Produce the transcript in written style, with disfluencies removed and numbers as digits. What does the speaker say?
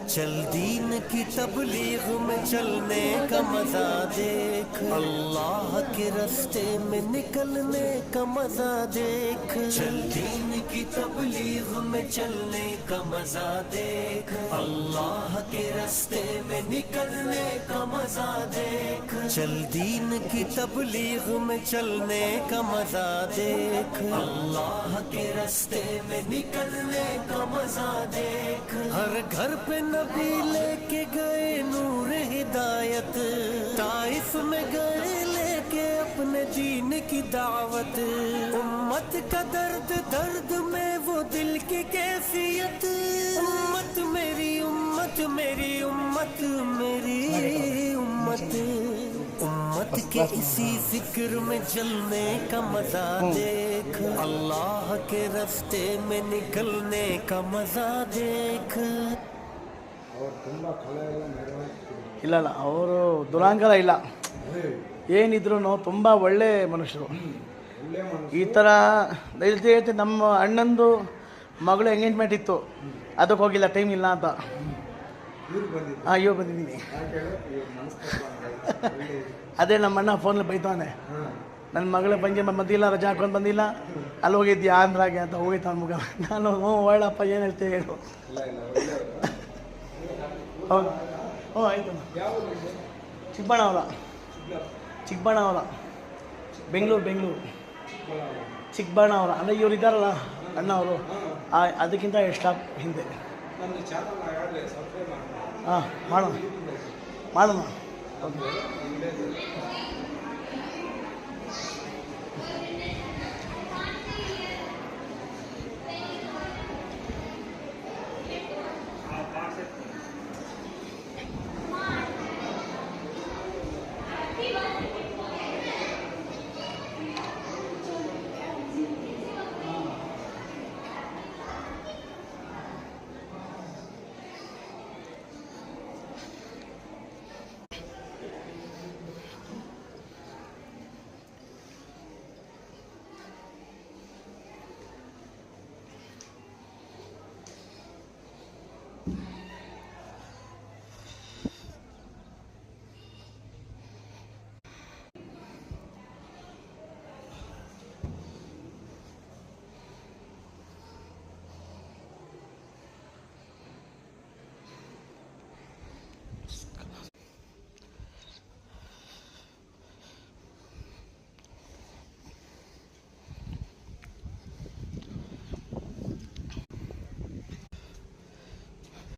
चल दीन की तबलीग में चलने का मजा देख, अल्लाह के रास्ते में निकलने का मजा देख। चल दीन की तबलीग में चलने का मजा देख, अल्लाह के रास्ते में निकलने का मजा देख। चल दीन की तबलीग में चलने का मजा देख, अल्लाह के रास्ते में निकलने का मजा देख। हर घर पे नबी लेके गए नूर हिदायत, ताइफ में गए लेके अपने दीन की दावत। उम्मत का दर्द दर्द में वो दिल की कैफियत, उम्मत मेरी उम्मत मेरी उम्मत मेरी उम्मत। उम्मत के इसी फिक्र में चलने का मजा देख, अल्लाह के रास्ते में निकलने का मजा देख। ಇಲ್ಲ ಇಲ್ಲ ಅವರು ದುರಾಂಕರ ಇಲ್ಲ, ಏನಿದ್ರು ತುಂಬ ಒಳ್ಳೆ ಮನುಷ್ಯರು. ಈ ಥರ ಹೇಳ್ತಿ ನಮ್ಮ ಅಣ್ಣಂದು ಮಗಳು ಎಂಗೇಜ್ಮೆಂಟ್ ಇತ್ತು, ಅದಕ್ಕೆ ಹೋಗಿಲ್ಲ, ಟೈಮ್ ಇಲ್ಲ ಅಂತ. ಹಾಂ, ಇವಾಗ ಬಂದಿದ್ದೀನಿ. ಅದೇ ನಮ್ಮ ಅಣ್ಣ ಫೋನಲ್ಲಿ ಬೈತಾನೆ, ನನ್ನ ಮಗಳ ಬಂಗೆ ಬಂದಿಲ್ಲ, ರಜಾ ಹಾಕೊಂಡು ಬಂದಿಲ್ಲ, ಅಲ್ಲಿ ಹೋಗಿದ್ಯಾ ಆಂಧ್ರಾಗೆ ಅಂತ ಹೋಗಿತ್ತು ನನ್ನ ಮಗ. ನಾನು ಒಳ್ಳಪ್ಪ ಏನು ಹೇಳ್ತೇವೆ ಹೇಳು. ಹೌದು, ಹ್ಞೂ ಆಯಿತು. ಚಿಕ್ಕಬಳ್ಳಾಪುರ ಬೆಂಗಳೂರು ಚಿಕ್ಕಬಳ್ಳಾಪುರ ಅಂದರೆ ಇವ್ರು ಇದ್ದಾರಲ್ಲ ಅಣ್ಣ ಅವರು, ಅದಕ್ಕಿಂತ ಎಷ್ಟು ಸ್ಟಾಪ್ ಹಿಂದೆ. ಹಾಂ, ಮಾಡೋಣ.